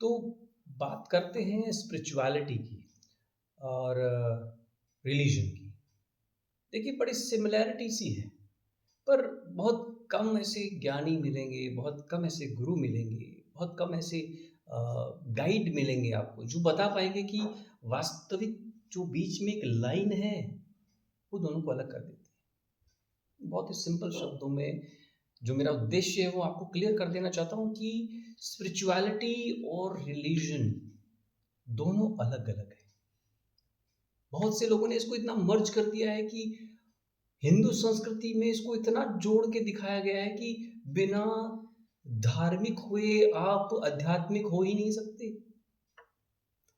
तो बात करते हैं स्पिरिचुअलिटी की और रिलीजन की। देखिए बड़ी सिमिलैरिटी सी है, पर बहुत कम ऐसे ज्ञानी मिलेंगे, बहुत कम ऐसे गुरु मिलेंगे, बहुत कम ऐसे गाइड मिलेंगे आपको जो बता पाएंगे कि वास्तविक जो बीच में एक लाइन है वो दोनों को अलग कर देती है। बहुत ही सिंपल शब्दों में जो मेरा उद्देश्य है वो आपको क्लियर कर देना चाहता हूँ कि स्पिरिचुअलिटी और रिलीजन दोनों अलग अलग है। बहुत से लोगों ने इसको इतना मर्ज कर दिया है कि हिंदू संस्कृति में इसको इतना जोड़ के दिखाया गया है कि बिना धार्मिक हुए आप आध्यात्मिक हो ही नहीं सकते।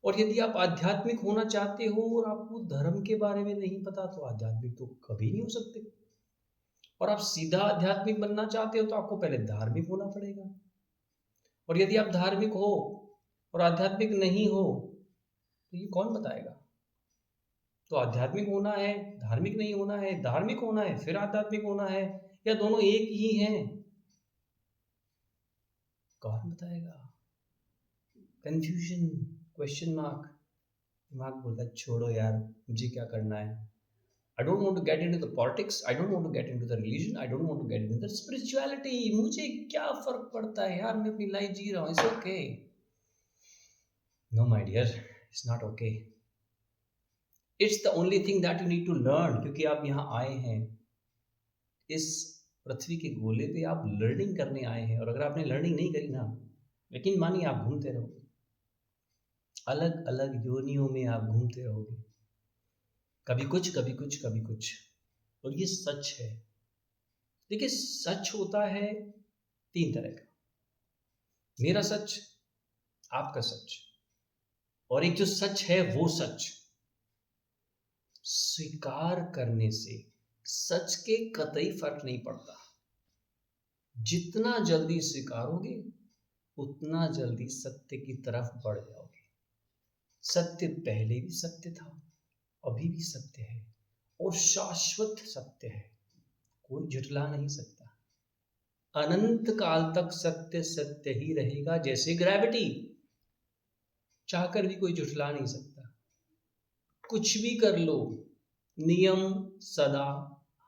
और यदि आप आध्यात्मिक होना चाहते हो और आपको धर्म के बारे में नहीं पता तो आध्यात्मिक तो कभी नहीं हो सकते। और आप सीधा आध्यात्मिक बनना चाहते हो तो आपको पहले धार्मिक होना पड़ेगा। और यदि आप धार्मिक हो और आध्यात्मिक नहीं हो तो ये कौन बताएगा? तो आध्यात्मिक होना है, धार्मिक नहीं होना है, धार्मिक होना है फिर आध्यात्मिक होना है, या दोनों एक ही हैं? कौन बताएगा? Confusion, question mark. दिमाग बोलता है छोड़ो यार, मुझे क्या करना है। I don't want to get into the politics, I don't want to get into the religion, I don't want to get into the spirituality। मुझे क्या फर्क पड़ता है यार, मैं अपनी लाइफ जी रहा हूँ, it's okay। No my dear, it's not okay। It's the only thing that you need to learn, क्योंकि आप यहाँ आए हैं इस पृथ्वी के गोले पे, आप लर्निंग करने आए हैं। और अगर आपने लर्निंग नहीं करी ना, यकीन मानिए आप घूमते रहोगे, अलग अलग योनियों में आप घूमते रहोगे, कभी कुछ कभी कुछ कभी कुछ। और ये सच है। देखिए सच होता है तीन तरह का, मेरा सच, आपका सच, और एक जो सच है वो सच। स्वीकार करने से सच के कतई फर्क नहीं पड़ता। जितना जल्दी स्वीकारोगे उतना जल्दी सत्य की तरफ बढ़ जाओगे। सत्य पहले भी सत्य था, अभी भी सत्य है और शाश्वत सत्य है, कोई झुठला नहीं सकता। अनंत काल तक सत्य सत्य ही रहेगा, जैसे ग्रेविटी, चाहकर भी कोई झुठला नहीं सकता। कुछ भी कर लो, नियम सदा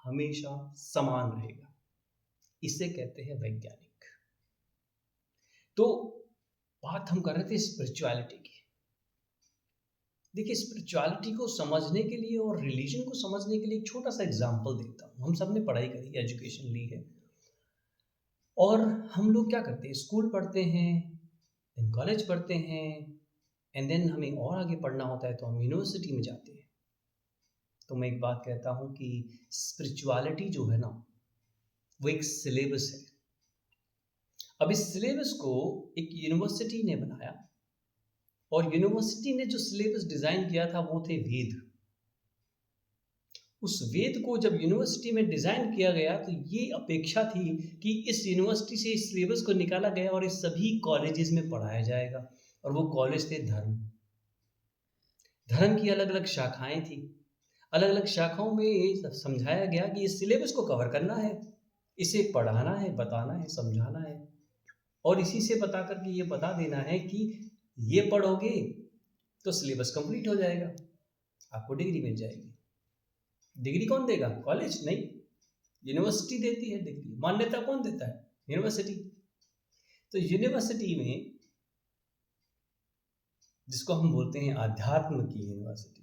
हमेशा समान रहेगा। इसे कहते हैं वैज्ञानिक। तो बात हम कर रहे थे स्पिरिचुअलिटी की। देखिए स्पिरिचुअलिटी को समझने के लिए और रिलीजन को समझने के लिए एक छोटा सा एग्जांपल देता हूँ। हम सब ने पढ़ाई करी, एजुकेशन ली है, और हम लोग क्या करते हैं, स्कूल पढ़ते हैं, देन कॉलेज पढ़ते हैं, एंड देन हमें और आगे पढ़ना होता है तो हम यूनिवर्सिटी में जाते हैं। तो मैं एक बात कहता हूँ कि स्पिरिचुअलिटी जो है ना, वो एक सिलेबस है। अब इस सिलेबस को एक यूनिवर्सिटी ने बनाया, और यूनिवर्सिटी ने जो सिलेबस डिजाइन किया था वो थे वेद। उस वेद को जब यूनिवर्सिटी में डिजाइन किया गया तो ये अपेक्षा थी कि इस यूनिवर्सिटी से इस सिलेबस को निकाला गया और इस सभी कॉलेजेस में पढ़ाया जाएगा। और वो कॉलेज थे धर्म। धर्म की अलग अलग शाखाएं थी। अलग अलग शाखाओं में ये समझाया गया कि इस सिलेबस को कवर करना है, इसे पढ़ाना है, बताना है, समझाना है, और इसी से बता करके ये बता देना है कि ये पढ़ोगे तो सिलेबस कंप्लीट हो जाएगा, आपको डिग्री मिल जाएगी। डिग्री कौन देगा? कॉलेज नहीं, यूनिवर्सिटी देती है डिग्री। मान्यता कौन देता है? यूनिवर्सिटी। तो यूनिवर्सिटी में, जिसको हम बोलते हैं आध्यात्म की यूनिवर्सिटी,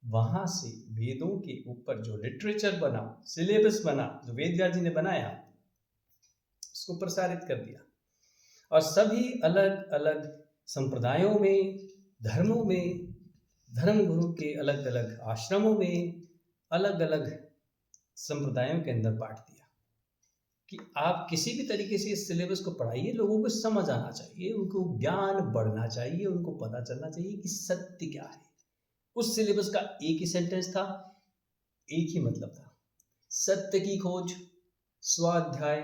वहां से वेदों के ऊपर जो लिटरेचर बना, सिलेबस बना, जो वेद व्यास जी ने बनाया, उसको प्रसारित कर दिया। और सभी अलग अलग संप्रदायों में, धर्मों में, धर्म गुरु के अलग अलग आश्रमों में, अलग अलग संप्रदायों के अंदर बांट दिया कि आप किसी भी तरीके से इस सिलेबस को पढ़ाइए, लोगों को समझ आना चाहिए, उनको ज्ञान बढ़ना चाहिए, उनको पता चलना चाहिए कि सत्य क्या है। उस सिलेबस का एक ही सेंटेंस था, एक ही मतलब था, सत्य की खोज, स्वाध्याय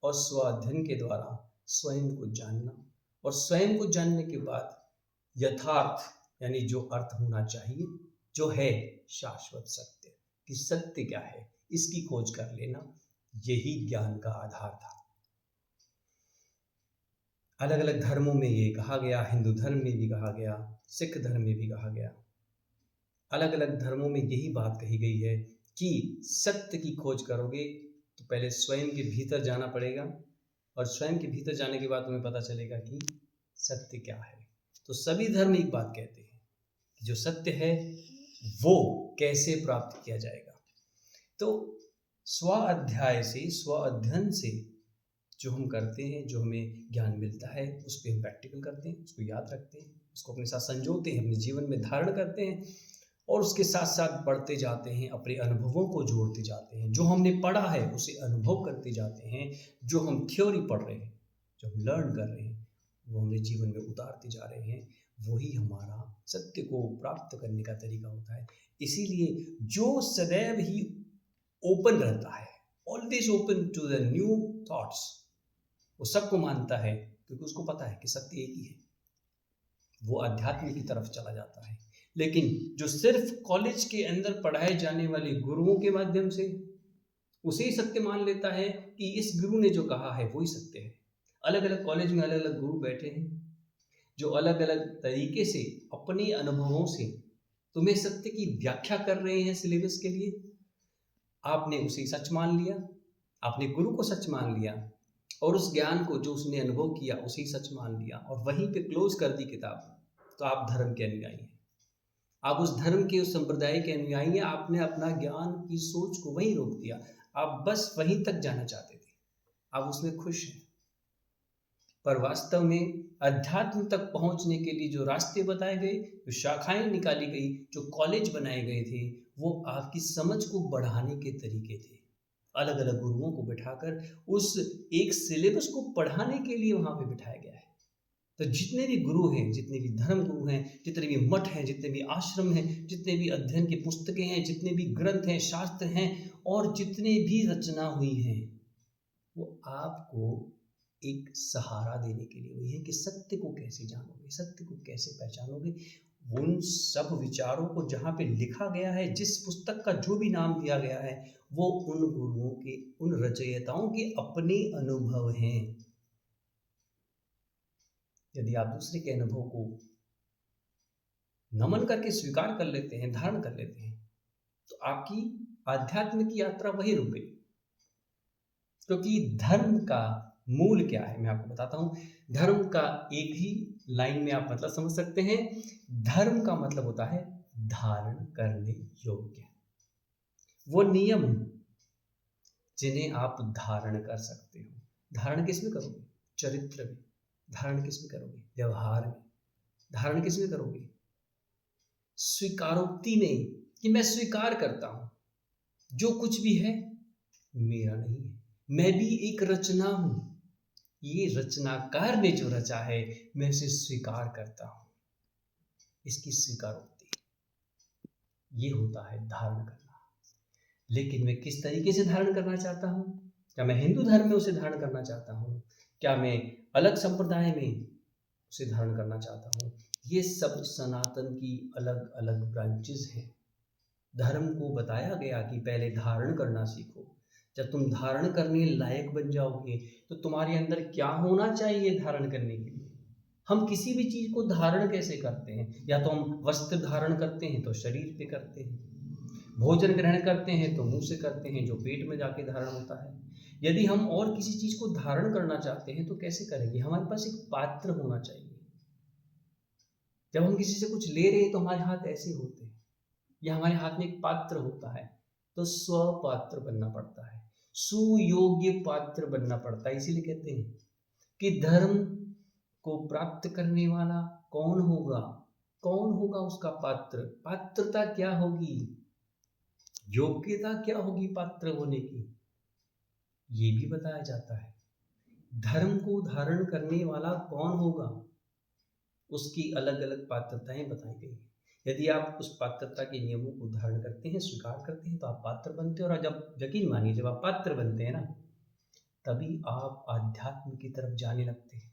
और स्वाध्ययन के द्वारा स्वयं को जानना, और स्वयं को जानने के बाद यथार्थ यानी जो अर्थ होना चाहिए, जो है शाश्वत सत्य, कि सत्य क्या है, इसकी खोज कर लेना, यही ज्ञान का आधार था। अलग अलग धर्मों में ये कहा गया, हिंदू धर्म में भी कहा गया, सिख धर्म में भी कहा गया, अलग अलग धर्मों में यही बात कही गई है कि सत्य की खोज करोगे तो पहले स्वयं के भीतर जाना पड़ेगा, और स्वयं के भीतर जाने के बाद तुम्हें पता चलेगा कि सत्य क्या है। तो सभी धर्म एक बात कहते हैं कि जो सत्य है वो कैसे प्राप्त किया जाएगा। तो स्व अध्याय से, स्व अध्ययन से जो हम करते हैं, जो हमें ज्ञान मिलता है, उस पर हम प्रैक्टिकल करते हैं, उसको याद रखते हैं, उसको अपने साथ संजोते हैं, अपने जीवन में धारण करते हैं, और उसके साथ साथ बढ़ते जाते हैं, अपने अनुभवों को जोड़ते जाते हैं। जो हमने पढ़ा है उसे अनुभव करते जाते हैं, जो हम थ्योरी पढ़ रहे हैं, जो हम लर्न कर रहे हैं, वो हमने जीवन में उतारते जा रहे हैं। वही हमारा सत्य को प्राप्त करने का तरीका होता है। इसीलिए जो सदैव ही ओपन रहता है, always open to the new thoughts, वो सबको मानता है, क्योंकि उसको पता है कि सत्य एक ही है, वो अध्यात्म की तरफ चला जाता है। लेकिन जो सिर्फ कॉलेज के अंदर पढ़ाए जाने वाले गुरुओं के माध्यम से उसे ही सत्य मान लेता है कि इस गुरु ने जो कहा है वही सत्य है। अलग अलग कॉलेज में अलग अलग गुरु बैठे हैं जो अलग अलग तरीके से अपने अनुभवों से तुम्हें सत्य की व्याख्या कर रहे हैं सिलेबस के लिए। आपने उसे सच मान लिया, आपने गुरु को सच मान लिया, और उस ज्ञान को जो उसने अनुभव किया उसे सच मान लिया, और वहीं पे क्लोज कर दी किताब। तो आप धर्म के अनुयायी हैं, आप उस धर्म के, उस संप्रदाय के अनुयायी हैं। आपने अपना ज्ञान की सोच को वहीं रोक दिया, आप बस वहीं तक जाना चाहते थे, आप उसमें खुश हैं। पर वास्तव में अध्यात्म तक पहुंचने के लिए जो रास्ते बताए गए, जो शाखाएं निकाली गई, जो कॉलेज बनाए गए थे, वो आपकी समझ को बढ़ाने के तरीके थे। अलग अलग गुरुओं को बिठाकर उस एक सिलेबस को पढ़ाने के लिए वहां पे बिठाया गया है। तो जितने भी गुरु हैं, जितने भी धर्म गुरु हैं, जितने भी मठ हैं, जितने भी आश्रम हैं, जितने भी अध्ययन की पुस्तकें हैं, जितने भी ग्रंथ हैं, शास्त्र हैं, और जितने भी रचना हुई हैं, वो आपको एक सहारा देने के लिए हुई है कि सत्य को कैसे जानोगे, सत्य को कैसे पहचानोगे। उन सब विचारों को जहाँ पे लिखा गया है, जिस पुस्तक का जो भी नाम दिया गया है, वो उन गुरुओं के, उन रचयिताओं के अपने अनुभव हैं। यदि आप दूसरे के अनुभव को नमन करके स्वीकार कर लेते हैं, धारण कर लेते हैं, तो आपकी आध्यात्म की यात्रा वही रुक गई। क्योंकि धर्म का मूल क्या है मैं आपको बताता हूं। धर्म का एक ही लाइन में आप मतलब समझ सकते हैं। धर्म का मतलब होता है धारण करने योग्य, वो नियम जिन्हें आप धारण कर सकते हो। धारण किस में करोगे? चरित्र में। धारण किस में करोगे? व्यवहार में। धारण किस में करोगे? स्वीकारोक्ति में, कि मैं स्वीकार करता हूं जो कुछ भी है मेरा नहीं है, मैं भी एक रचना हूं, ये रचनाकार ने जो रचा है मैं इसे स्वीकार करता हूं। इसकी स्वीकारोक्ति, ये होता है धारण करना। लेकिन मैं किस तरीके से धारण करना चाहता हूं? क्या मैं हिंदू धर्म में उसे धारण करना चाहता हूं? क्या मैं अलग संप्रदाय में उसे धारण करना चाहता हूं? ये सब सनातन की अलग अलग ब्रांचेस हैं। धर्म को बताया गया कि पहले धारण करना सीखो। जब तुम धारण करने लायक बन जाओगे तो तुम्हारे अंदर क्या होना चाहिए धारण करने के लिए? हम किसी भी चीज को धारण कैसे करते हैं? या तो हम वस्त्र धारण करते हैं तो शरीर पे करते हैं, भोजन ग्रहण करते हैं तो मुंह से करते हैं, जो पेट में जाके धारण होता है। यदि हम और किसी चीज को धारण करना चाहते हैं तो कैसे करेंगे? हमारे पास एक पात्र होना चाहिए। जब हम किसी से कुछ ले रहे हैं तो हमारे हाथ ऐसे होते हैं, या हमारे हाथ में एक पात्र होता है, तो स्वपात्र बनना पड़ता है, सुयोग्य पात्र बनना पड़ता है। इसीलिए कहते हैं कि धर्म को प्राप्त करने वाला कौन होगा? कौन होगा उसका पात्र? पात्रता क्या होगी? योग्यता क्या होगी पात्र होने की? ये भी बताया जाता है। धर्म को धारण करने वाला कौन होगा, उसकी अलग अलग पात्रताएं बताई गई हैं। यदि आप उस पात्रता के नियमों को धारण करते हैं, स्वीकार करते हैं, तो आप पात्र बनते हैं। और जब यकीन मानिए, जब आप पात्र बनते हैं ना, तभी आप आध्यात्म की तरफ जाने लगते हैं।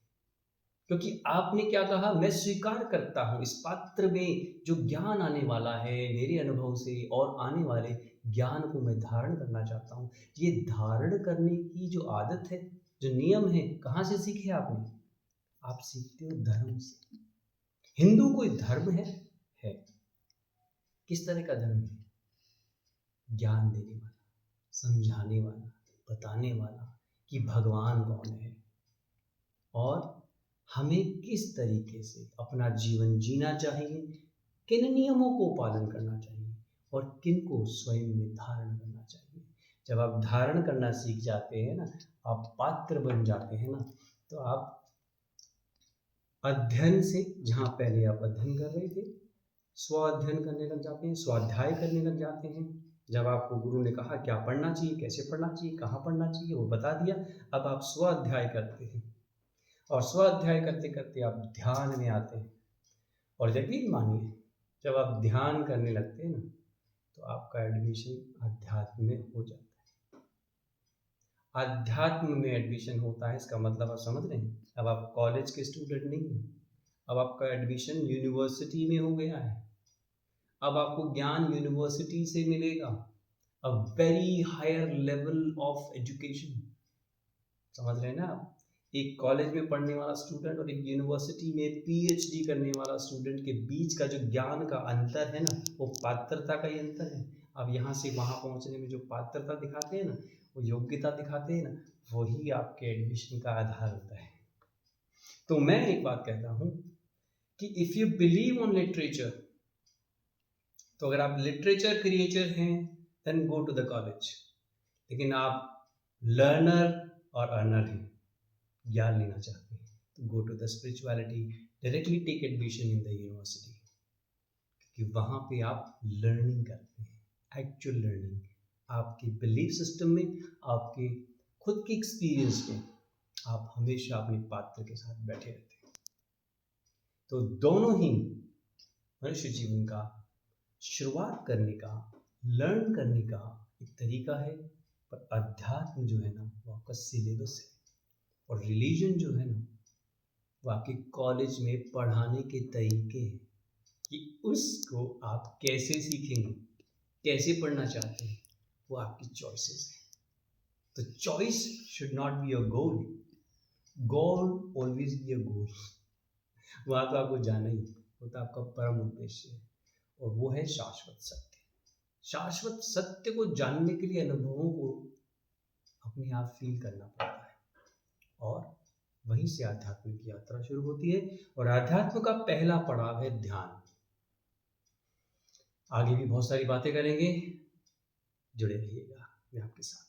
क्योंकि आपने क्या कहा? मैं स्वीकार करता हूं इस पात्र में जो ज्ञान आने वाला है मेरे अनुभव से, और आने वाले ज्ञान को मैं धारण करना चाहता हूं। ये धारण करने की जो आदत है, जो नियम है, कहाँ से सीखे आपने? आप सीखते हो धर्म से। हिंदू कोई धर्म है। किस तरह का धर्म है? ज्ञान देने वाला, समझाने वाला, बताने वाला कि भगवान कौन है और हमें किस तरीके से अपना जीवन जीना चाहिए, किन नियमों को पालन करना चाहिए और किन को स्वयं में धारण करना चाहिए। जब आप धारण करना सीख जाते हैं ना, आप पात्र बन जाते हैं ना, तो आप अध्ययन से, जहाँ पहले आप अध्ययन कर रहे थे, स्व अध्ययन करने लग जाते हैं, स्वाध्याय करने लग जाते हैं। जब आपको गुरु ने कहा क्या पढ़ना चाहिए, कैसे पढ़ना चाहिए, कहाँ पढ़ना चाहिए, वो बता दिया, अब आप स्व अध्याय करते हैं और स्व अध्याय करते करते आप ध्यान में आते हैं। और यकीन मानिए, जब आप ध्यान करने लगते हैं ना, तो आपका एडमिशन अध्यात्म में हो जाता है। अध्यात्म में एडमिशन होता है, इसका मतलब आप समझ रहे हैं। अब आप कॉलेज के स्टूडेंट नहीं हैं, अब आपका एडमिशन यूनिवर्सिटी में हो गया है। अब आपको ज्ञान यूनिवर्सिटी से मिलेगा, a very higher level of education. समझ रहे हैं ना आप? एक कॉलेज में पढ़ने वाला स्टूडेंट और एक यूनिवर्सिटी में पीएचडी करने वाला स्टूडेंट के बीच का जो ज्ञान का अंतर है ना, वो पात्रता का ही अंतर है। अब यहाँ से वहाँ पहुँचने में जो पात्रता दिखाते हैं ना, वो योग्यता दिखाते हैं ना, वही आपके एडमिशन का आधार होता है। तो मैं एक बात कहता हूँ कि if you believe on literature, तो अगर आप लिटरेचर क्रिएचर हैं, then go to the college. लेकिन आप लर्नर और अर्नर हैं, ज्ञान लेना चाहते हैं, तो go to the spirituality, directly take admission in the university, क्योंकि वहाँ पे आप लर्निंग करते हैं, एक्चुअल लर्निंग। आपके बिलीफ सिस्टम में, आपके खुद के एक्सपीरियंस में आप हमेशा अपने पात्र के साथ बैठे रहते हैं। तो दोनों ही मनुष्य जीवन का शुरुआत करने का, लर्न करने का एक तरीका है, पर अध्यात्म जो है ना, वो आपका सिलेबस है। और रिलीजन जो है ना, वो आपके कॉलेज में पढ़ाने के तरीके हैं कि उसको आप कैसे सीखेंगे, कैसे पढ़ना चाहते हैं, वो आपकी चॉइसेस है। तो choice should not be a goal, goal always be a goal. वहाँ तो आपको जाना ही, वो तो आपका परम उद्देश्य है, और वो है शाश्वत सत्य। शाश्वत सत्य को जानने के लिए अनुभवों को अपने आप फील करना पड़ता है, और वहीं से आध्यात्म की यात्रा शुरू होती है। और आध्यात्म का पहला पड़ाव है ध्यान। आगे भी बहुत सारी बातें करेंगे, जुड़े रहिएगा मैं आपके साथ।